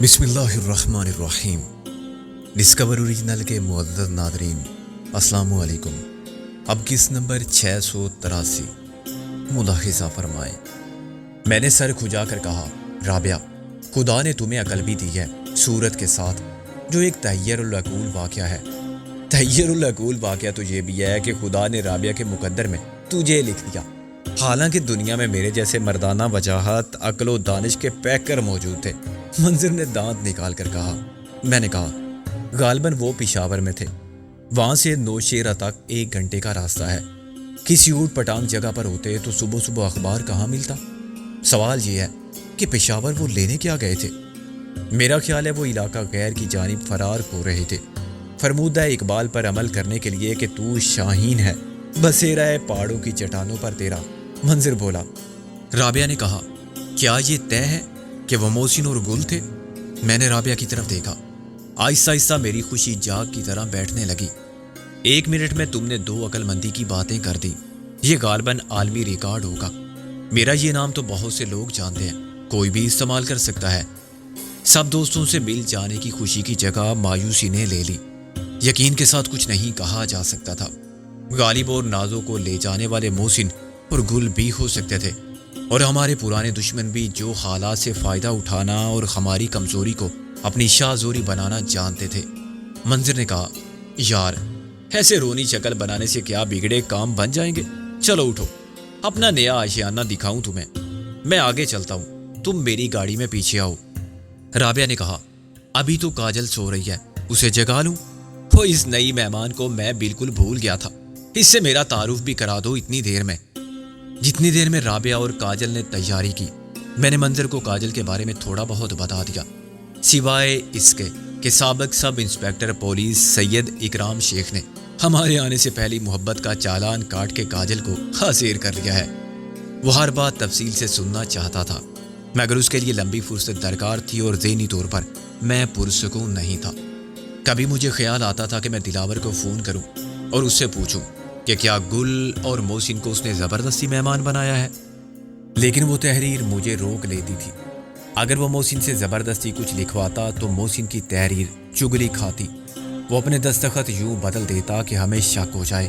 بسم اللہ الرحمن الرحیم۔ ڈسکور اوریجنل کے معزز ناظرین، السلام علیکم۔ اب کس نمبر 683 ملاحظہ فرمائیں۔ میں نے سر کھجا کر کہا، رابعہ، خدا نے تمہیں عقل بھی دی ہے صورت کے ساتھ، جو ایک تحیر العقول واقعہ ہے۔ تحیر العقول واقعہ تو یہ بھی ہے کہ خدا نے رابعہ کے مقدر میں تجھے لکھ دیا، حالانکہ دنیا میں میرے جیسے مردانہ وجاہت، عقل و دانش کے پیکر موجود تھے۔ منظر نے دانت نکال کر کہا۔ میں نے کہا، غالباً وہ پشاور میں تھے، وہاں سے نوشیرہ تک 1 گھنٹے کا راستہ ہے۔ کسی اوٹ پٹانگ جگہ پر ہوتے تو صبح صبح اخبار کہاں ملتا؟ سوال یہ ہے کہ پشاور وہ لینے کیا گئے تھے؟ میرا خیال ہے وہ علاقہ غیر کی جانب فرار ہو رہے تھے، فرمودہ اقبال پر عمل کرنے کے لیے کہ تو شاہین ہے، بسیرا ہے پہاڑوں کی چٹانوں پر تیرا۔ منظر بولا۔ رابعہ نے کہا، کیا یہ طے ہے کہ وہ محسن اور گل تھے؟ میں نے رابعہ کی طرف دیکھا۔ آہستہ آہستہ میری خوشی جاگ کی طرح بیٹھنے لگی۔ 1 منٹ میں تم نے 2 عقل مندی کی باتیں کر دی، یہ غالباً عالمی ریکارڈ ہوگا۔ میرا یہ نام تو بہت سے لوگ جانتے ہیں، کوئی بھی استعمال کر سکتا ہے۔ سب دوستوں سے مل جانے کی خوشی کی جگہ مایوسی نے لے لی۔ یقین کے ساتھ کچھ نہیں کہا جا سکتا تھا۔ غالب اور نازوں کو لے جانے والے محسن اور گل بھی ہو سکتے تھے، اور ہمارے پرانے دشمن بھی، جو حالات سے فائدہ اٹھانا اور ہماری کمزوری کو اپنی شاہ زوری بنانا جانتے تھے۔ منظر نے کہا، یار، ایسے رونی شکل بنانے سے کیا بگڑے کام بن جائیں گے؟ چلو اٹھو، اپنا نیا آشیانہ دکھاؤں تمہیں۔ میں آگے چلتا ہوں، تم میری گاڑی میں پیچھے آؤ۔ رابعہ نے کہا، ابھی تو کاجل سو رہی ہے، اسے جگا لوں؟ وہ اس نئی مہمان کو میں بالکل بھول گیا تھا، اس سے میرا تعارف بھی کرا دو اتنی دیر میں۔ جتنی دیر میں رابعہ اور کاجل نے تیاری کی، میں نے منظر کو کاجل کے بارے میں تھوڑا بہت بتا دیا، سوائے اس کے کہ سابق سب انسپیکٹر پولیس سید اکرام شیخ نے ہمارے آنے سے پہلی محبت کا چالان کاٹ کے کاجل کو حاضر کر لیا ہے۔ وہ ہر بات تفصیل سے سننا چاہتا تھا، مگر اس کے لیے لمبی فرصت درکار تھی اور ذہنی طور پر میں پرسکون نہیں تھا۔ کبھی مجھے خیال آتا تھا کہ میں دلاور کو فون کروں اور اس سے پوچھوں کہ کیا گل اور محسن کو اس نے زبردستی مہمان بنایا ہے، لیکن وہ تحریر مجھے روک لیتی تھی۔ اگر وہ محسن سے زبردستی کچھ لکھواتا تو محسن کی تحریر چگلی کھاتی، وہ اپنے دستخط یوں بدل دیتا کہ ہمیں شک ہو جائے۔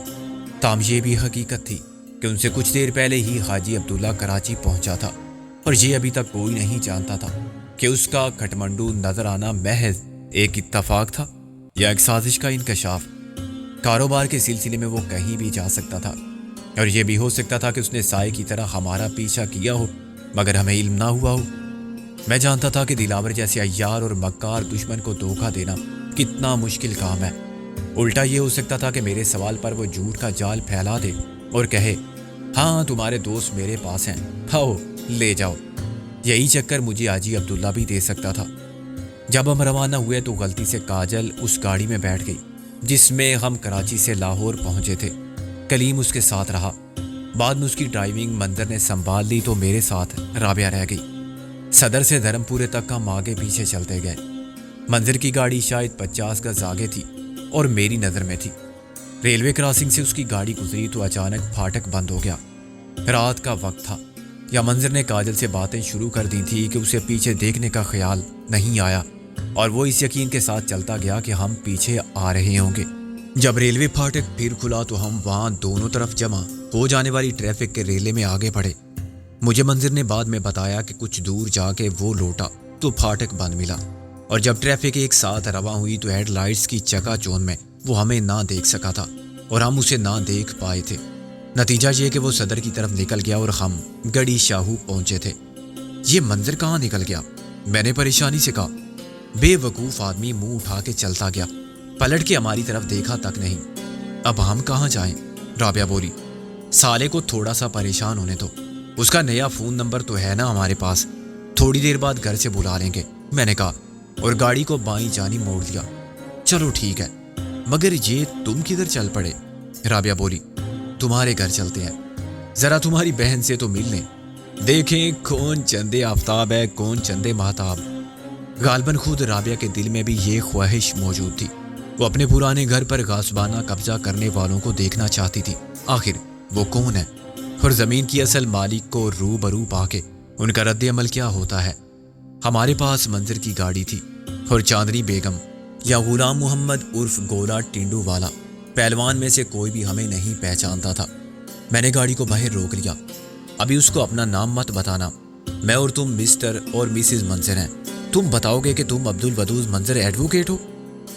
تاہم یہ بھی حقیقت تھی کہ ان سے کچھ دیر پہلے ہی حاجی عبداللہ کراچی پہنچا تھا، اور یہ ابھی تک کوئی نہیں جانتا تھا کہ اس کا کھٹمنڈو نظر آنا محض ایک اتفاق تھا یا ایک سازش کا انکشاف۔ کاروبار کے سلسلے میں وہ کہیں بھی جا سکتا تھا، اور یہ بھی ہو سکتا تھا کہ اس نے سائے کی طرح ہمارا پیچھا کیا ہو مگر ہمیں علم نہ ہوا ہو۔ میں جانتا تھا کہ دلاور جیسے عیار اور مکار دشمن کو دھوکہ دینا کتنا مشکل کام ہے۔ الٹا یہ ہو سکتا تھا کہ میرے سوال پر وہ جھوٹ کا جال پھیلا دے اور کہے، ہاں تمہارے دوست میرے پاس ہیں، آؤ لے جاؤ۔ یہی چکر مجھے حاجی عبداللہ بھی دے سکتا تھا۔ جب ہم روانہ ہوئے تو غلطی سے کاجل اس گاڑی میں بیٹھ گئی جس میں ہم کراچی سے لاہور پہنچے تھے۔ کلیم اس کے ساتھ رہا۔ بعد میں اس کی ڈرائیونگ منظر نے سنبھال لی تو میرے ساتھ رابعہ رہ گئی۔ صدر سے دھرم پورے تک ہم آگے پیچھے چلتے گئے۔ منظر کی گاڑی شاید 50 گز آگے تھی اور میری نظر میں تھی۔ ریلوے کراسنگ سے اس کی گاڑی گزری تو اچانک پھاٹک بند ہو گیا۔ رات کا وقت تھا، یا منظر نے کاجل سے باتیں شروع کر دی تھی کہ اسے پیچھے دیکھنے کا خیال نہیں آیا، اور وہ اس یقین کے ساتھ چلتا گیا کہ ہم پیچھے آ رہے ہوں گے۔ جب ریلوے پھاٹک پھر کھلا تو ہم وہاں دونوں طرف جمع ہو جانے والی ٹریفک کے ریلے میں آگے بڑھے۔ مجھے منظر نے بعد میں بتایا کہ کچھ دور جا کے وہ لوٹا تو پھاٹک بند ملا، اور جب ٹریفک ایک ساتھ رواں ہوئی تو ہیڈ لائٹس کی چکا چوند میں وہ ہمیں نہ دیکھ سکا تھا اور ہم اسے نہ دیکھ پائے تھے۔ نتیجہ یہ کہ وہ صدر کی طرف نکل گیا اور ہم گڑی شاہو پہنچے تھے۔ یہ منظر کہاں نکل گیا؟ میں نے پریشانی سے کہا۔ بے وقوف آدمی منہ اٹھا کے چلتا گیا، پلٹ کے ہماری طرف دیکھا تک نہیں۔ اب ہم کہاں جائیں؟ رابعہ بولی، سالے کو تھوڑا سا پریشان ہونے دو، اس کا نیا فون نمبر تو ہے نا ہمارے پاس، تھوڑی دیر بعد گھر سے بلا لیں گے، میں نے کہا، اور گاڑی کو بائیں جانب موڑ دیا۔ چلو ٹھیک ہے، مگر یہ تم کدھر چل پڑے؟ رابعہ بولی، تمہارے گھر چلتے ہیں، ذرا تمہاری بہن سے تو مل لیں، دیکھیں کون چندے آفتاب ہے کون چندے مہتاب۔ غالباً خود رابعہ کے دل میں بھی یہ خواہش موجود تھی، وہ اپنے پرانے گھر پر غاصبانہ قبضہ کرنے والوں کو دیکھنا چاہتی تھی، آخر وہ کون ہے اور زمین کی اصل مالک کو روبرو پا کے ان کا رد عمل کیا ہوتا ہے۔ ہمارے پاس منظر کی گاڑی تھی اور چاندنی بیگم یا غلام محمد عرف گولا ٹینڈو والا پہلوان میں سے کوئی بھی ہمیں نہیں پہچانتا تھا۔ میں نے گاڑی کو باہر روک لیا۔ ابھی اس کو اپنا نام مت بتانا، میں اور تم مسٹر اور مسز منظر ہیں۔ تم بتاؤ گے کہ تم عبدالودود منظر ایڈوکیٹ ہو،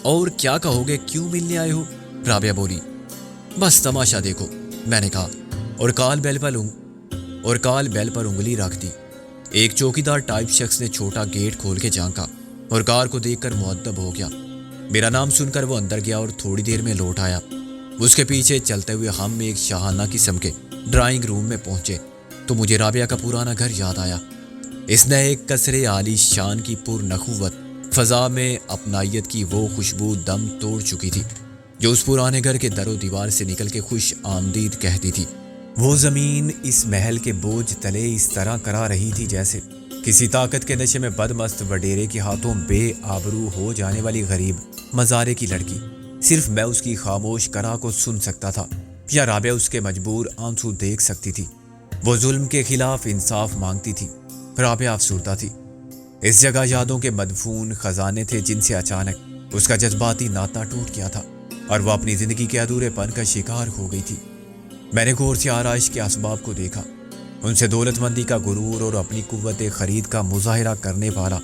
اور کیا کہو گے کیوں ملنے آئے ہو؟ رابعہ بولی۔ بس تماشا دیکھو، میں نے کہا، اور کال بیل پر انگلی رکھ دی۔ ایک چوکیدار ٹائپ شخص نے چھوٹا گیٹ کھول کے جھانکا اور کار کو دیکھ کر مؤدب ہو گیا۔ میرا نام سن کر وہ اندر گیا اور تھوڑی دیر میں لوٹ آیا۔ اس کے پیچھے چلتے ہوئے ہم ایک شاہانہ قسم کے ڈرائنگ روم میں پہنچے تو مجھے رابعہ کا پرانا گھر یاد آیا۔ اس نے ایک قصر عالی شان کی پر نخوت فضا میں اپنائیت کی وہ خوشبو دم توڑ چکی تھی جو اس پرانے گھر کے در و دیوار سے نکل کے خوش آمدید کہتی تھی۔ وہ زمین اس محل کے بوجھ تلے اس طرح کرا رہی تھی جیسے کسی طاقت کے نشے میں بدمست وڈیرے کے ہاتھوں بے آبرو ہو جانے والی غریب مزارے کی لڑکی۔ صرف میں اس کی خاموش کرا کو سن سکتا تھا یا رابعہ اس کے مجبور آنسو دیکھ سکتی تھی۔ وہ ظلم کے خلاف انصاف مانگتی تھی۔ رابعہ افسردہ تھی۔ اس جگہ یادوں کے مدفون خزانے تھے جن سے اچانک اس کا جذباتی ناطہ ٹوٹ گیا تھا اور وہ اپنی زندگی کے ادھورے پن کا شکار ہو گئی تھی۔ میں نے غور سے آرائش کے اسباب کو دیکھا۔ ان سے دولت مندی کا غرور اور اپنی قوت خرید کا مظاہرہ کرنے والا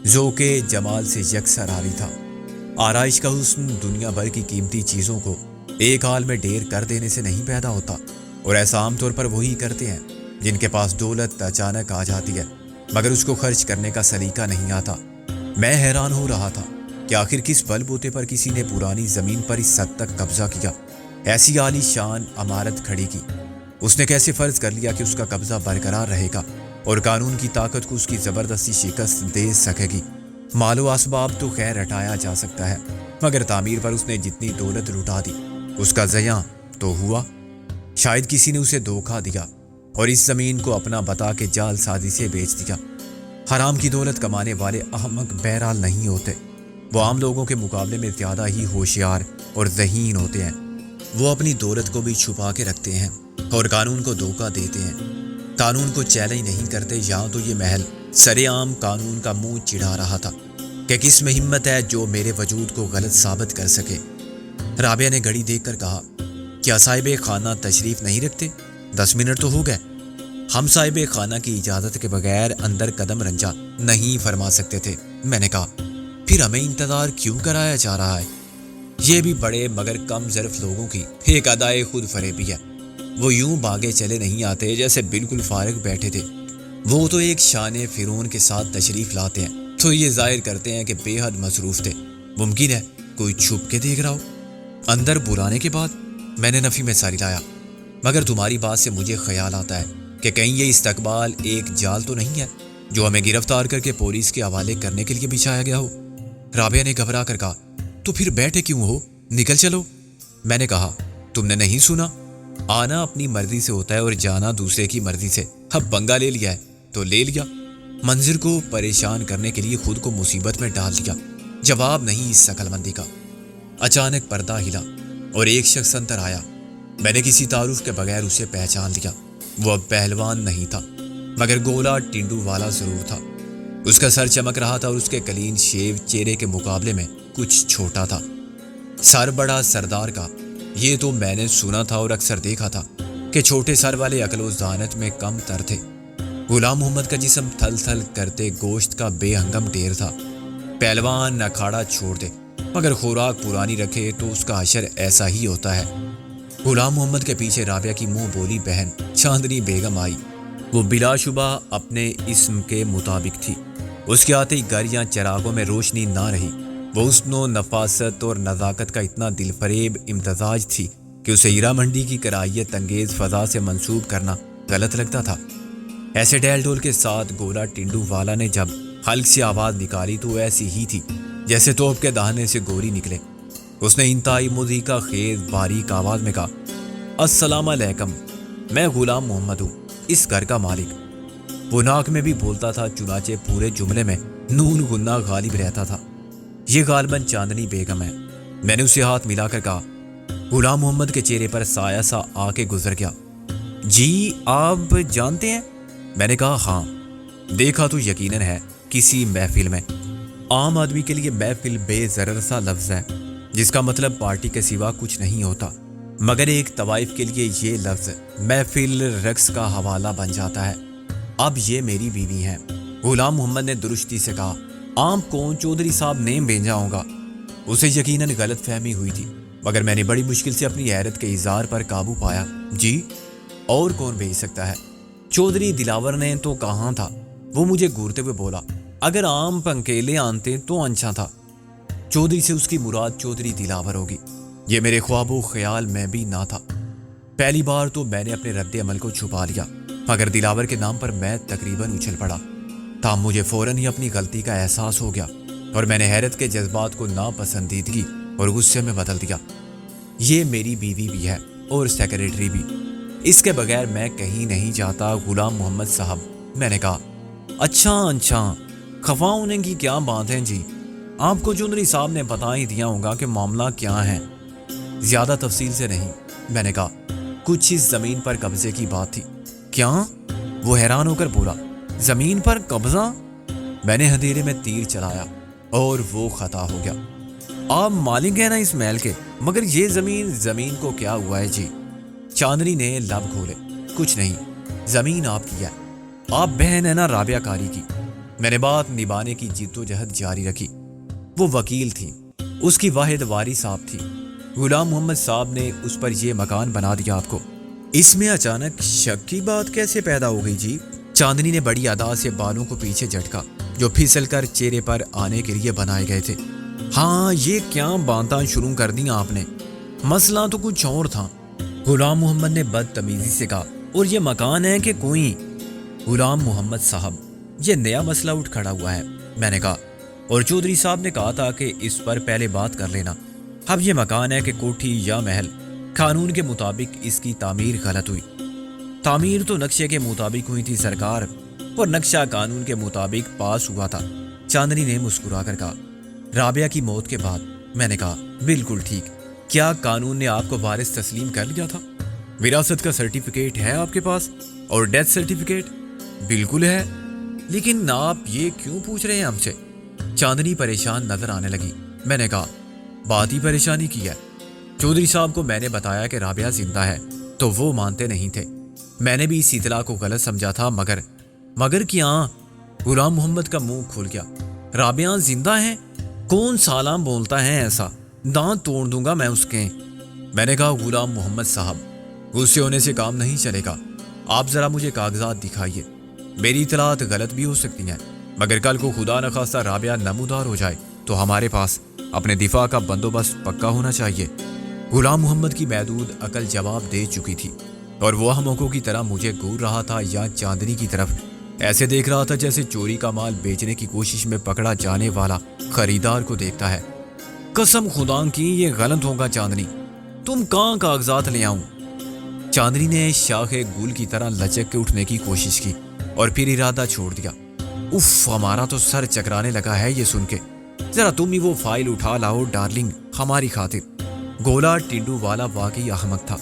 ذوق جمال سے یکسر عاری تھا۔ آرائش کا حسن دنیا بھر کی قیمتی چیزوں کو ایک حال میں ڈھیر کر دینے سے نہیں پیدا ہوتا، اور ایسا عام طور پر وہی کرتے ہیں جن کے پاس دولت اچانک آ جاتی ہے مگر اس کو خرچ کرنے کا سلیقہ نہیں آتا۔ میں حیران ہو رہا تھا کہ آخر کس بل بوتے پر کسی نے پرانی زمین پر اس حد تک قبضہ کیا، ایسی عالی شان عمارت کھڑی کی۔ اس نے کیسے فرض کر لیا کہ اس کا قبضہ برقرار رہے گا اور قانون کی طاقت کو اس کی زبردستی شکست دے سکے گی؟ مال و اسباب تو خیر ہٹایا جا سکتا ہے مگر تعمیر پر اس نے جتنی دولت لٹا دی اس کا ضیاع تو ہوا۔ شاید کسی نے اسے دھوکہ دیا اور اس زمین کو اپنا بتا کے جال سازی سے بیچ دیا۔ حرام کی دولت کمانے والے احمق بہرحال نہیں ہوتے، وہ عام لوگوں کے مقابلے میں زیادہ ہی ہوشیار اور ذہین ہوتے ہیں۔ وہ اپنی دولت کو بھی چھپا کے رکھتے ہیں اور قانون کو دھوکہ دیتے ہیں، قانون کو چیلنج نہیں کرتے۔ یہاں تو یہ محل سرے عام قانون کا منہ چڑھا رہا تھا کہ کس میں ہمت ہے جو میرے وجود کو غلط ثابت کر سکے۔ رابعہ نے گھڑی دیکھ کر کہا، کیا صاحب خانہ تشریف نہیں رکھتے؟ 10 منٹ تو ہو گئے۔ ہم صاحب خانہ کی اجازت کے بغیر اندر قدم رنجا نہیں فرما سکتے تھے۔ میں نے کہا، پھر ہمیں انتظار کیوں کرایا جا رہا ہے؟ یہ بھی بڑے مگر کم ظرف لوگوں کی ایک ادائے خود فریبی ہے۔ وہ یوں بھاگے چلے نہیں آتے جیسے بالکل فارغ بیٹھے تھے، وہ تو ایک شان فرعون کے ساتھ تشریف لاتے ہیں تو یہ ظاہر کرتے ہیں کہ بے حد مصروف تھے۔ ممکن ہے کوئی چھپ کے دیکھ رہا ہو اندر بلانے کے بعد۔ میں نے نفی میں ساری لایا، مگر تمہاری بات سے مجھے خیال آتا ہے کہ کہیں یہ استقبال ایک جال تو نہیں ہے جو ہمیں گرفتار کر کے پولیس کے حوالے کرنے کے لیے بچھایا گیا ہو۔ رابعہ نے گھبرا کر کہا، تو پھر بیٹھے کیوں ہو؟ نکل چلو۔ میں نے کہا، تم نے نہیں سنا؟ آنا اپنی مرضی سے ہوتا ہے اور جانا دوسرے کی مرضی سے۔ اب پنگا لے لیا ہے تو لے لیا، منظر کو پریشان کرنے کے لیے خود کو مصیبت میں ڈال دیا۔ جواب نہیں اس عقل مندی کا۔ اچانک پردہ ہلا اور ایک شخص اندر آیا۔ میں نے کسی تعارف کے بغیر اسے پہچان لیا۔ وہ اب پہلوان نہیں تھا مگر گولا ٹینڈو والا ضرور تھا۔ اس کا سر چمک رہا تھا اور اس کے کلین شیو چہرے کے مقابلے میں کچھ چھوٹا تھا۔ سر بڑا سردار کا، یہ تو میں نے سنا تھا اور اکثر دیکھا تھا کہ چھوٹے سر والے عقل و ذہانت میں کم تر تھے۔ غلام محمد کا جسم تھل تھل کرتے گوشت کا بے ہنگم ڈھیر تھا۔ پہلوان اکھاڑا چھوڑ دے مگر خوراک پرانی رکھے تو اس کا حشر ایسا ہی ہوتا ہے۔ غلام محمد کے پیچھے رابعہ کی منہ بولی بہن چاندنی بیگم آئی۔ وہ بلا شبہ اپنے اسم کے مطابق تھی۔ اس کے آتے ہی گھر یا چراغوں میں روشنی نہ رہی۔ وہ حسن و نفاست اور نزاکت کا اتنا دل فریب امتزاج تھی کہ اسے ہیرا منڈی کی کرائیت انگیز فضا سے منسوب کرنا غلط لگتا تھا۔ ایسے ڈیل ڈول کے ساتھ گولا ٹینڈو والا نے جب حلق سے آواز نکالی تو ایسی ہی تھی جیسے توپ کے دہانے سے گولی نکلے۔ اس نے انتہائی موسیقی خیز باریک آواز میں کہا، السلام علیکم، میں غلام محمد ہوں، اس گھر کا مالک۔ وہ ناک میں بھی بولتا تھا چنانچہ پورے جملے میں نون غنہ غالب رہتا تھا۔ یہ غالباً چاندنی بیگم ہے۔ میں نے اسے ہاتھ ملا کر کہا۔ غلام محمد کے چہرے پر سایہ سا آ کے گزر گیا۔ جی آپ جانتے ہیں؟ میں نے کہا ہاں، دیکھا تو یقیناً ہے کسی محفل میں۔ عام آدمی کے لیے محفل بے ضرر سا لفظ ہے جس کا مطلب پارٹی کے سوا کچھ نہیں ہوتا، مگر ایک طوائف کے لیے یہ لفظ محفل رقص کا حوالہ بن جاتا ہے۔ اب یہ میری بیوی ہیں۔ غلام محمد نے درستی سے کہا۔ عام کون؟ چودھری صاحب نیم بھیجا ہوگا۔ اسے یقیناً غلط فہمی ہوئی تھی، مگر میں نے بڑی مشکل سے اپنی حیرت کے اظہار پر قابو پایا۔ جی اور کون بھیج سکتا ہے؟ چودھری دلاور نے تو کہاں تھا؟ وہ مجھے گھورتے ہوئے بولا۔ اگر عام پنکیلے آنتے تو اچھا تھا۔ چودھری سے اس کی مراد چودھری دلاور ہوگی۔ یہ میرے خواب و خیال میں بھی نہ تھا۔ پہلی بار تو میں نے اپنے رد عمل کو چھپا لیا، مگر دلاور کے نام پر میں تقریباً اچھل پڑا۔ تاہم مجھے فوراً ہی اپنی غلطی کا احساس ہو گیا اور میں نے حیرت کے جذبات کو ناپسندیدگی اور غصے میں بدل دیا۔ یہ میری بیوی بھی ہے اور سیکریٹری بھی، اس کے بغیر میں کہیں نہیں جاتا غلام محمد صاحب۔ میں نے کہا اچھا خفا ہونے کی کیا بات ہے جی؟ آپ کو چودھری صاحب نے بتا ہی دیا ہوگا کہ معاملہ کیا ہے۔ زیادہ تفصیل سے نہیں، میں نے کہا۔ کچھ اس زمین پر قبضے کی بات تھی۔ کیا؟ وہ حیران ہو کر بولا۔ زمین پر قبضہ؟ میں نے ہتھیلے میں تیر چلایا اور وہ خطا ہو گیا۔ آپ مالک ہیں نا اس محل کے، مگر یہ زمین کو کیا ہوا ہے جی؟ چاندنی نے لب کھولے۔ کچھ نہیں، زمین آپ کی ہے۔ آپ بہن ہے نا رابعہ قاری کی۔ میں نے بات نبھانے کی جد و جہد جاری رکھی۔ وہ وکیل تھی، اس کی واحد وارث آپ تھی۔ غلام محمد صاحب نے اس پر یہ مکان بنا دیا آپ کو۔ اس میں اچانک شک کی بات کیسے پیدا ہو گئی جی؟ چاندنی نے بڑی ادا سے بالوں کو پیچھے جھٹکا جو پھسل کر چہرے پر آنے کے لیے بنائے گئے تھے۔ ہاں، یہ کیا باتاں شروع کر دیں آپ نے؟ مسئلہ تو کچھ اور تھا، غلام محمد نے بدتمیزی سے کہا۔ اور یہ مکان ہے کہ کوئی؟ غلام محمد صاحب، یہ نیا مسئلہ اٹھ کھڑا ہوا ہے، میں نے کہا۔ اور چودھری صاحب نے کہا تھا کہ اس پر پہلے بات کر لینا۔ اب یہ مکان ہے کہ کوٹھی یا محل؟ قانون کے مطابق اس کی تعمیر غلط ہوئی۔ تعمیر تو نقشے کے مطابق ہوئی تھی سرکار، اور نقشہ قانون کے مطابق پاس ہوا تھا، چاندنی نے مسکرا کر کہا۔ رابعہ کی موت کے بعد؟ میں نے کہا بالکل ٹھیک۔ کیا قانون نے آپ کو وارث تسلیم کر لیا تھا؟ وراثت کا سرٹیفکیٹ ہے آپ کے پاس؟ اور ڈیتھ سرٹیفکیٹ؟ بالکل ہے۔ لیکن آپ یہ کیوں پوچھ رہے ہیں ہم سے؟ چاندنی پریشان نظر آنے لگی۔ میں نے کہا بات ہی پریشانی کی ہے۔ چودھری صاحب کو میں نے بتایا کہ رابعہ زندہ ہے تو وہ مانتے نہیں تھے۔ میں نے بھی اس اطلاع کو غلط سمجھا تھا، مگر کیا؟ غلام محمد کا منہ کھل گیا۔ رابعہ زندہ ہے؟ کون سالہ بولتا ہے ایسا؟ دانت توڑ دوں گا میں اس کے۔ میں نے کہا غلام محمد صاحب، غصے ہونے سے کام نہیں چلے گا۔ آپ ذرا مجھے کاغذات دکھائیے۔ میری اطلاعات غلط بھی ہو سکتی ہیں، مگر کل کو خدا نخواستہ رابعہ نمودار ہو جائے تو ہمارے پاس اپنے دفاع کا بندوبست پکا ہونا چاہیے۔ غلام محمد کی محدود عقل جواب دے چکی تھی، اور وہ احمقوں کی طرح مجھے گھور رہا تھا یا چاندنی کی طرف ایسے دیکھ رہا تھا جیسے چوری کا مال بیچنے کی کوشش میں پکڑا جانے والا خریدار کو دیکھتا ہے۔ قسم خدا کی یہ غلط ہوگا چاندنی، تم کہاں کاغذات لے آؤں؟ چاندنی نے شاخ گل کی طرح لچک کے اٹھنے کی کوشش کی اور پھر ارادہ چھوڑ دیا۔ اف، ہمارا تو سر چکرانے لگا ہے یہ سن کے۔ ذرا تم ہی وہ فائل اٹھا لاؤ ڈارلنگ، ہماری خاطر۔ گولا ٹنڈو والا واقعی احمق تھا۔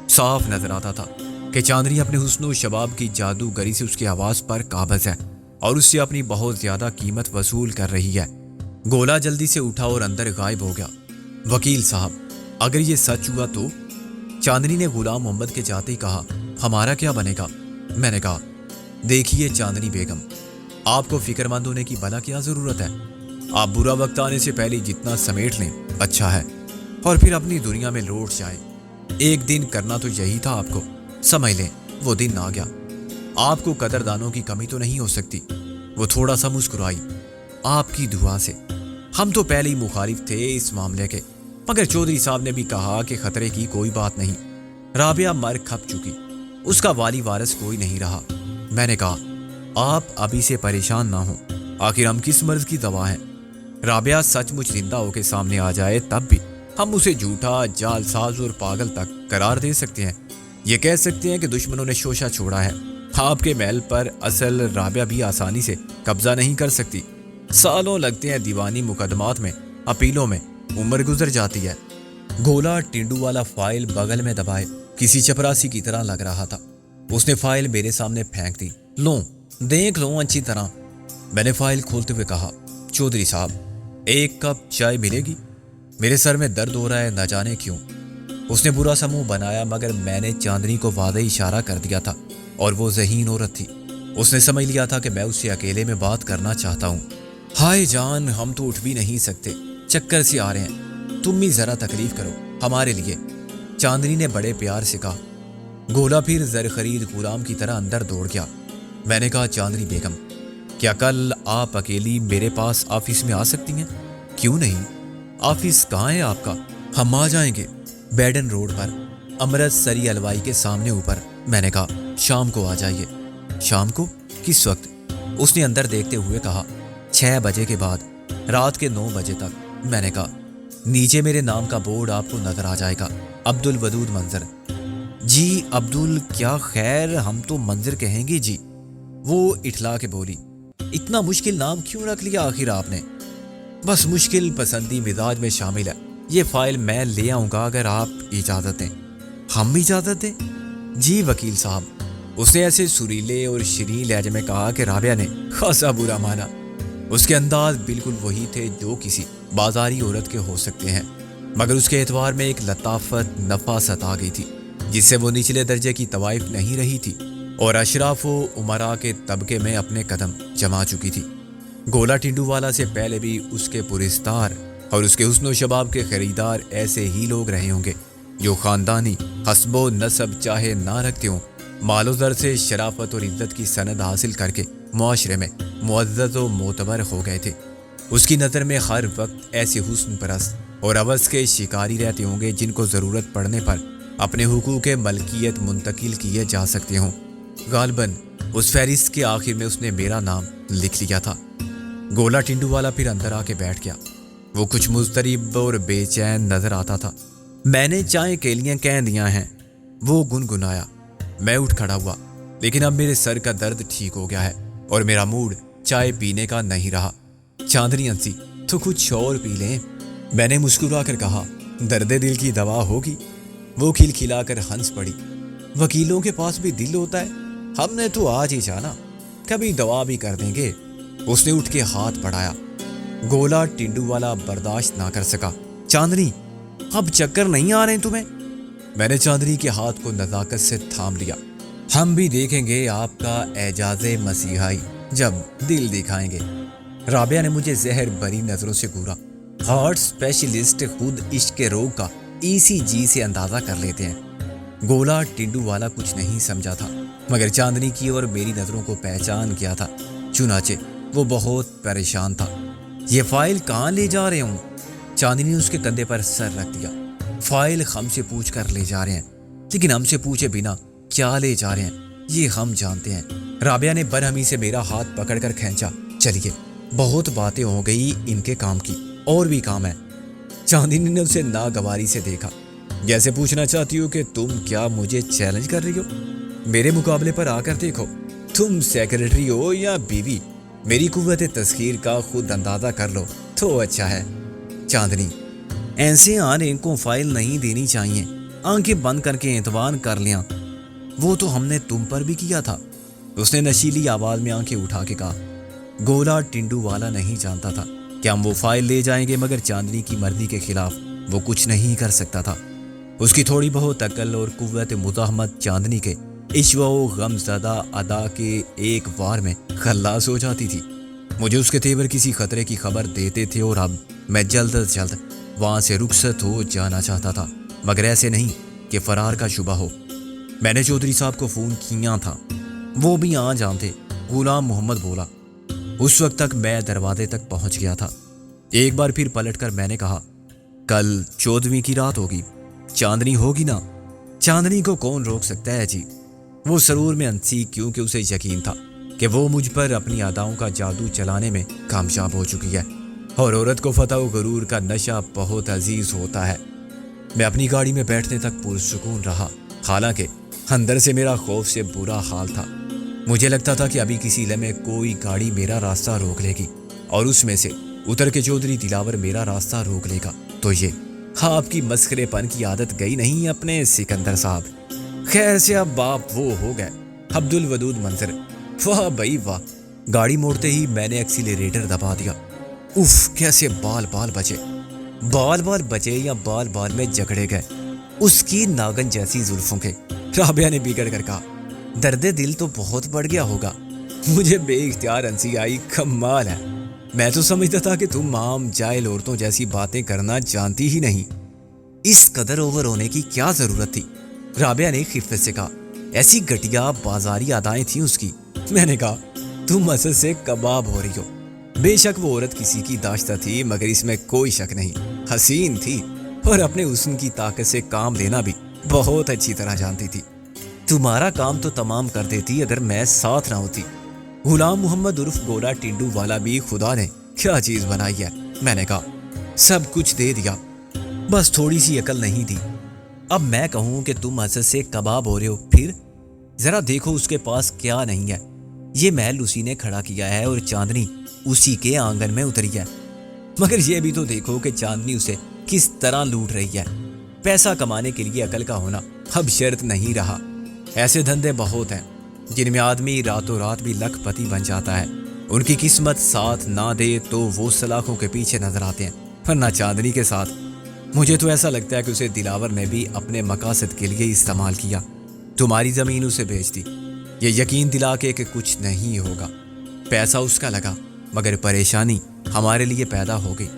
صاف نظر آتا تھا کہ چاندنی اپنے حسن و شباب کی جادوگری سے اس کی آواز پر قابض ہے اور اس سے اپنی بہت زیادہ قیمت وصول کر رہی ہے۔ گولا جلدی سے اٹھا اور اندر غائب ہو گیا۔ وکیل صاحب، اگر یہ سچ ہوا تو؟ چاندنی نے غلام محمد کے جاتے ہی کہا۔ ہمارا کیا بنے گا؟ میں نے کہا دیکھیے چاندنی بیگم، آپ کو فکر مند ہونے کی بلا کیا ضرورت ہے؟ آپ برا وقت آنے سے پہلے جتنا سمیٹ لیں اچھا ہے، اور پھر اپنی دنیا میں لوٹ جائیں۔ ایک دن کرنا تو یہی تھا آپ کو، سمجھ لیں وہ دن آ گیا۔ آپ کو قدردانوں کی کمی تو نہیں ہو سکتی۔ وہ تھوڑا سا مسکرائی۔ آپ کی دعا سے۔ ہم تو پہلے ہی مخالف تھے اس معاملے کے، مگر چودھری صاحب نے بھی کہا کہ خطرے کی کوئی بات نہیں۔ رابعہ مر کھپ چکی، اس کا والی وارث کوئی نہیں رہا۔ میں نے کہا آپ ابھی سے پریشان نہ ہوں، آخر ہم کس مرض کی دوا ہیں؟ رابعہ سچ مچ زندہ ہو کے سامنے آ جائے تب بھی ہم اسے جھوٹا، جال ساز اور پاگل تک قرار دے سکتے ہیں۔ یہ کہہ سکتے ہیں کہ دشمنوں نے شوشہ چھوڑا ہے۔ آپ کے محل پر اصل رابعہ بھی آسانی سے قبضہ نہیں کر سکتی۔ سالوں لگتے ہیں دیوانی مقدمات میں، اپیلوں میں، عمر گزر جاتی ہے۔ گولا ٹنڈو والا فائل بغل میں دبائے کسی چپراسی کی طرح لگ رہا تھا۔ اس نے فائل میرے سامنے پھینک دی۔ لو، دیکھ لو اچھی طرح۔ میں نے فائل کھولتے ہوئے کہا, چودھری صاحب ایک کپ چائے ملے گی؟ میرے سر میں درد ہو رہا ہے نہ جانے کیوں. اس نے برا سا منہ بنایا مگر میں نے چاندنی کو واضح اشارہ کر دیا تھا اور وہ ذہین عورت تھی. اس نے سمجھ لیا تھا کہ میں اس سے اکیلے میں بات کرنا چاہتا ہوں. ہائے جان, ہم تو اٹھ بھی نہیں سکتے, چکر سے آ رہے ہیں, تم بھی ذرا تکلیف کرو ہمارے لیے, چاندنی نے بڑے پیار سے کہا. گولا پھر زر خرید غلام کی طرح اندر دوڑ گیا. میں نے کہا, چاندنی بیگم کیا کل آپ اکیلی میرے پاس آفس میں آ سکتی ہیں؟ کیوں نہیں, آفس کہاں ہے آپ کا؟ ہم آ جائیں گے, بیڈن روڈ پر, امرت سری الوائی کے سامنے اوپر. میں نے کہا, شام کو آ جائیے. شام کو کس وقت؟ اس نے اندر دیکھتے ہوئے کہا, 6 بجے کے بعد, رات کے 9 بجے تک. میں نے کہا, نیچے میرے نام کا بورڈ آپ کو نظر آ جائے گا, عبد الودود منظر. جی عبدل کیا خیر, ہم تو منظر کہیں گے جی. وہ اٹھلا کے بولی, اتنا مشکل نام کیوں رکھ لیا آخر آپ نے؟ بس مشکل پسندی مزاج میں شامل ہے. یہ فائل میں لے آؤں گا اگر آپ اجازت دیں. ہم اجازت دیں؟ جی وکیل صاحب. اس نے ایسے سریلے اور شیریں لہجے میں کہا کہ رابعہ نے خاصا برا مانا. اس کے انداز بالکل وہی تھے جو کسی بازاری عورت کے ہو سکتے ہیں, مگر اس کے اعتبار میں ایک لطافت نفاست آ گئی تھی جس سے وہ نچلے درجے کی طوائف نہیں رہی تھی اور اشراف و امراء کے طبقے میں اپنے قدم جما چکی تھی. گولا ٹنڈو والا سے پہلے بھی اس کے پرستار اور اس کے حسن و شباب کے خریدار ایسے ہی لوگ رہے ہوں گے جو خاندانی حسب و نسب چاہے نہ رکھتے ہوں, مال و زر سے شرافت اور عزت کی سند حاصل کر کے معاشرے میں معزز و معتبر ہو گئے تھے. اس کی نظر میں ہر وقت ایسے حسن پرست اور عوض کے شکاری رہتے ہوں گے جن کو ضرورت پڑنے پر اپنے حقوق ملکیت منتقل کیے جا سکتے ہوں. غالباً اس فہرست کے آخر میں اس نے میرا نام لکھ لیا تھا. گولا ٹنڈو والا پھر اندر آ کے بیٹھ گیا. وہ کچھ مضطرب اور بے چین نظر آتا تھا. میں نے چائے کے لیے کہہ دیا ہیں, وہ گنگنایا. میں اٹھ کھڑا ہوا, لیکن اب میرے سر کا درد ٹھیک ہو گیا ہے اور میرا موڈ چائے پینے کا نہیں رہا. چاندنی ہنسی, تو کچھ اور پی لیں. میں نے مسکرا کر کہا, درد دل کی دوا ہوگی. وہ کھلکھلا کر ہنس پڑی. وکیلوں کے پاس بھی دل ہوتا ہے, ہم نے تو آج ہی جانا, کبھی دوا بھی کر دیں گے. اس نے اٹھ کے ہاتھ بڑھایا. گولا ٹنڈو والا برداشت نہ کر سکا. چاندنی اب چکر نہیں آ رہے تمہیں؟ میں نے چاندنی کے ہاتھ کو نزاکت سے تھام لیا. ہم بھی دیکھیں گے آپ کا اعجاز مسیحائی جب دل دکھائیں گے. رابعہ نے مجھے زہر بری نظروں سے گھورا. ہارٹ اسپیشلسٹ خود عشق کے روگ کا ECG سے اندازہ کر لیتے ہیں. گولا ٹنڈو والا کچھ نہیں سمجھا تھا مگر چاندنی کی اور میری نظروں کو پہچان گیا تھا. چنانچہ وہ بہت پریشان تھا. یہ فائل کہاں لے جا رہے ہوں؟ چاندنی نے اس کے کندھے پر سر رکھ دیا. فائل ہم سے پوچھ کر لے جا رہے ہیں, لیکن ہم سے پوچھے بنا کیا لے جا رہے ہیں یہ ہم جانتے ہیں. رابعہ نے برہمی سے میرا ہاتھ پکڑ کر کھینچا. چلیے, بہت باتیں ہو گئی ان کے کام کی, اور بھی کام ہے. چاندنی نے اسے ناگواری سے دیکھا, جیسے پوچھنا چاہتی ہو کہ تم کیا مجھے چیلنج کر رہی ہو. میرے مقابلے پر آ کر دیکھو, تم سیکرٹری ہو یا بیوی, میری قوت تسخیر کا خود اندازہ کر لو تو اچھا ہے. چاندنی, ایسے آنے کو فائل نہیں دینی چاہیے, آنکھیں بند کر کے اعتبار کر لیا. وہ تو ہم نے تم پر بھی کیا تھا. اس نے نشیلی آواز میں آنکھیں اٹھا کے کہا. گولا ٹنڈو والا نہیں جانتا تھا کہ ہم وہ فائل لے جائیں گے, مگر چاندنی کی مرضی کے خلاف وہ کچھ نہیں کر سکتا تھا. اس کی تھوڑی بہت عقل اور قوت مزاحمت چاندنی کے عشوہ و غم زدہ ادا کے ایک وار میں خلاص ہو جاتی تھی. مجھے اس کے تیور کسی خطرے کی خبر دیتے تھے اور اب میں جلد از جلد وہاں سے رخصت ہو جانا چاہتا تھا, مگر ایسے نہیں کہ فرار کا شبہ ہو. میں نے چودھری صاحب کو فون کیا تھا, وہ بھی آ جانتے. غلام محمد بولا. اس وقت تک میں دروازے تک پہنچ گیا تھا. ایک بار پھر پلٹ کر میں نے کہا, کل 14ویں کی رات ہوگی, چاندنی ہوگی نا؟ چاندنی کو کون روک سکتا ہے جی. وہ سرور میں ہنسی, کیونکہ اسے یقین تھا کہ وہ مجھ پر اپنی اداؤں کا جادو چلانے میں کامیاب ہو چکی ہے, اور عورت کو فتح و غرور کا نشہ بہت عزیز ہوتا ہے. میں اپنی گاڑی میں بیٹھنے تک پرسکون رہا, حالانکہ اندر سے میرا خوف سے برا حال تھا. مجھے لگتا تھا کہ ابھی کسی لمحے کوئی گاڑی میرا راستہ روک لے گی, اور اس میں سے اتر کے چودھری دلاور میرا راستہ روک لے گا. تو یہ آپ کی مسخرے پن کی عادت گئی نہیں اپنے سکندر صاحب. خیر سے اب باپ وہ ہو گئے, عبد الودود منظر. واہ بھائی واہ, گاڑی موڑتے ہی میں نے ایکسیلریٹر دبا دیا۔ اف، کیسے بال بال بچے یا بال میں جکڑے گئے اس کی ناگن جیسی زلفوں کے۔ رابعہ نے بگڑ کر کہا، درد دل تو بہت بڑھ گیا ہوگا۔ مجھے بے اختیار ہنسی آئی۔ کمال ہے، میں تو سمجھتا تھا کہ تم عام جاہل عورتوں جیسی باتیں کرنا جانتی ہی نہیں، اس قدر اوور ہونے کی کیا ضرورت تھی؟ رابعہ نے خفت سے کہا، ایسی گھٹیا بازاری ادائیں تھیں اس کی۔ میں نے کہا، تم اصل سے کباب ہو رہی ہو۔ بے شک وہ عورت کسی کی داشتہ تھی، مگر اس میں کوئی شک نہیں، حسین تھی اور اپنے حسن کی طاقت سے کام لینا بھی بہت اچھی طرح جانتی تھی۔ تمہارا کام تو تمام کر دیتی اگر میں ساتھ نہ ہوتی۔ غلام محمد عرف گولا ٹنڈو والا بھی خدا نے کیا چیز بنائی ہے۔ میں نے کہا، سب کچھ دے دیا، بس تھوڑی سی عقل نہیں دی۔ اب میں کہوں کہ تم حسد سے کباب ہو رہے ہو، پھر ذرا دیکھو اس کے پاس کیا نہیں ہے۔ یہ محل اسی نے کھڑا کیا ہے اور چاندنی اسی کے آنگن میں اتری ہے، مگر یہ بھی تو دیکھو کہ چاندنی اسے کس طرح لوٹ رہی ہے۔ پیسہ کمانے کے لیے عقل کا ہونا اب شرط نہیں رہا۔ ایسے دھندے بہت ہیں جن میں آدمی راتوں رات بھی لکھ پتی بن جاتا ہے۔ ان کی قسمت ساتھ نہ دے تو وہ سلاخوں کے پیچھے نظر آتے ہیں، ورنہ چاندنی کے ساتھ مجھے تو ایسا لگتا ہے کہ اسے دلاور نے بھی اپنے مقاصد کے لیے استعمال کیا۔ تمہاری زمین اسے بیچ دی، یہ یقین دلا کے کہ کچھ نہیں ہوگا۔ پیسہ اس کا لگا، مگر پریشانی ہمارے لیے پیدا ہو گئی۔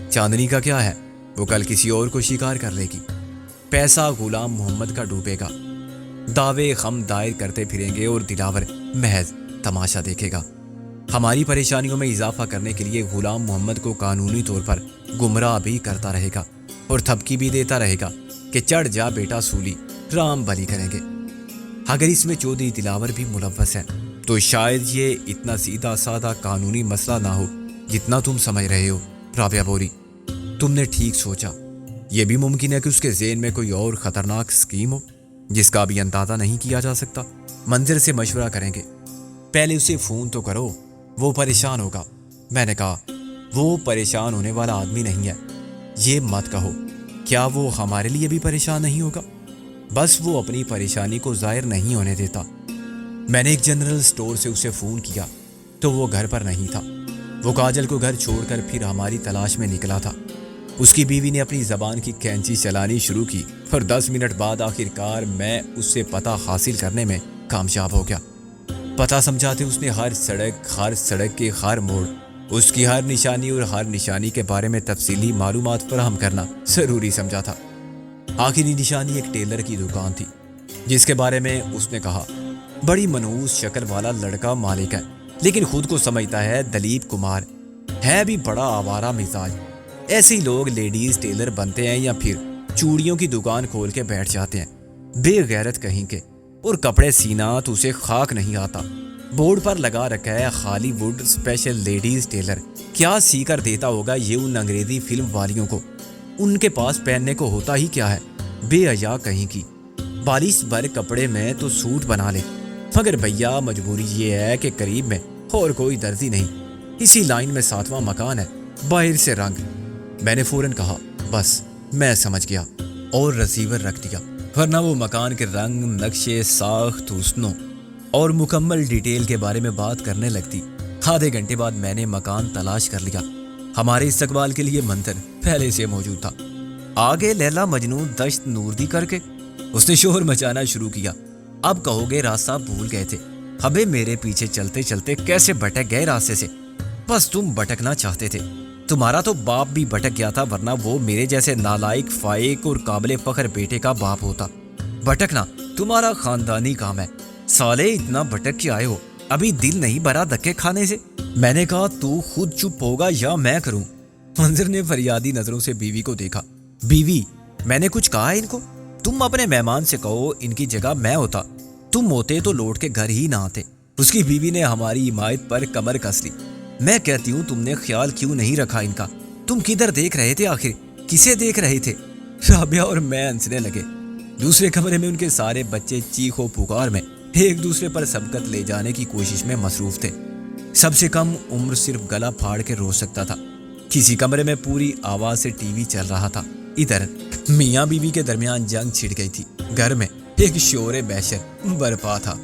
چاندنی کا کیا ہے، وہ کل کسی اور کو شکار کر لے گی، پیسہ غلام محمد کا ڈوبے گا، دعوے خم دائر کرتے پھریں گے اور دلاور محض تماشا دیکھے گا۔ ہماری پریشانیوں میں اضافہ کرنے کے لیے غلام محمد کو قانونی طور پر گمراہ بھی کرتا رہے گا اور تھپکی بھی دیتا رہے گا کہ چڑھ جا بیٹا سولی، رام بلی کریں گے۔ اگر اس میں چودھری دلاور بھی ملوث ہے تو شاید یہ اتنا سیدھا سادہ قانونی مسئلہ نہ ہو جتنا تم سمجھ رہے ہو۔ رابعہ بولی، تم نے ٹھیک سوچا، یہ بھی ممکن ہے کہ اس کے ذہن میں کوئی اور خطرناک اسکیم ہو جس کا بھی اندازہ نہیں کیا جا سکتا۔ منظر سے مشورہ کریں گے، پہلے اسے فون تو کرو، وہ پریشان ہوگا۔ میں نے کہا، وہ پریشان ہونے والا آدمی نہیں ہے۔ یہ مت کہو، کیا وہ ہمارے لیے بھی پریشان نہیں ہوگا؟ بس وہ اپنی پریشانی کو ظاہر نہیں ہونے دیتا۔ میں نے ایک جنرل سٹور سے اسے فون کیا تو وہ گھر پر نہیں تھا۔ وہ کاجل کو گھر چھوڑ کر پھر ہماری تلاش میں نکلا تھا۔ اس کی بیوی نے اپنی زبان کی کینچی چلانی شروع کی اور 10 منٹ بعد آخرکار میں اس سے پتہ حاصل کرنے میں کامیاب ہو گیا۔ پتہ سمجھاتے اس نے ہر سڑک کے ہر موڑ، اس کی ہر نشانی اور ہر نشانی کے بارے میں تفصیلی معلومات فراہم کرنا ضروری سمجھا تھا۔ آخری نشانی ایک ٹیلر کی دکان تھی جس کے بارے میں اس نے کہا، بڑی منحوس شکل والا لڑکا مالک ہے، لیکن خود کو سمجھتا ہے دلیپ کمار، ہے بھی بڑا آوارہ مزاج۔ ایسے ہی لوگ لیڈیز ٹیلر بنتے ہیں یا پھر چوڑیوں کی دکان کھول کے بیٹھ جاتے ہیں، بے غیرت کہیں کے، اور کپڑے سینا تو اسے خاک نہیں آتا۔ بورڈ پر لگا رکھا ہے ہالی ووڈ اسپیشل لیڈیز ٹیلر۔ کیا سی کر دیتا ہوگا یہ ان انگریزی فلم والیوں کو؟ ان کے پاس پہننے کو ہوتا ہی کیا ہے، بے حیا کہیں کی۔ 42 بھر کپڑے میں تو سوٹ بنا لے، مگر بھیا مجبوری یہ ہے کہ قریب میں اور کوئی درزی نہیں، اسی لائن میں 7واں مکان ہے، باہر سے رنگ۔ میں نے فوراً کہا، بس میں سمجھ گیا، اور ریسیور رکھ دیا، ورنہ وہ مکان کے رنگ، نقشے، ساخت، حسنوں اور مکمل ڈیٹیل کے بارے میں بات کرنے لگتی۔ آدھے گھنٹے بعد میں نے مکان تلاش کر لیا۔ ہمارے استقبال کے لیے منتر پہلے سے موجود تھا۔ آگے لیلا مجنون دشت نوردی کر کے اس نے شور مچانا شروع کیا۔ اب کہو گے راستہ بھول گئے تھے، ابے میرے پیچھے چلتے چلتے کیسے بھٹک گئے راستے سے؟ بس تم بھٹکنا چاہتے تھے، تمہارا تو باپ بھی بھٹک گیا تھا، ورنہ وہ میرے جیسے نالائق، فائق اور قابل فخر بیٹے کا باپ ہوتا۔ بھٹکنا تمہارا خاندانی کام ہے، سالے اتنا بھٹک کے آئے ہو، ابھی دل نہیں بھرا دھکے کھانے سے؟ میں نے کہا، تو خود چپ ہوگا یا میں کروں؟ منظر نے فریادی نظروں سے بیوی کو دیکھا۔ بیوی، میں نے کچھ کہا ان کو؟ تم اپنے مہمان سے کہو ان کی جگہ میں ہوتا، تم ہوتے تو لوٹ کے گھر ہی نہ آتے۔ اس کی بیوی نے ہماری حمایت پر کمر کس لی۔ میں کہتی ہوں، تم نے خیال کیوں نہیں رکھا ان کا؟ تم کدھر دیکھ رہے تھے آخر؟ کسے دیکھ رہے تھے؟ رابعہ اور میں ہنسنے لگے۔ دوسرے کمرے میں ان کے سارے بچے چیخ و پکار میں ایک دوسرے پر سبقت لے جانے کی کوشش میں مصروف تھے۔ سب سے کم عمر صرف گلا پھاڑ کے رو سکتا تھا۔ کسی کمرے میں پوری آواز سے ٹی وی چل رہا تھا۔ ادھر میاں بیوی کے درمیان جنگ چھڑ گئی تھی۔ گھر میں ایک شور بحشر برپا تھا۔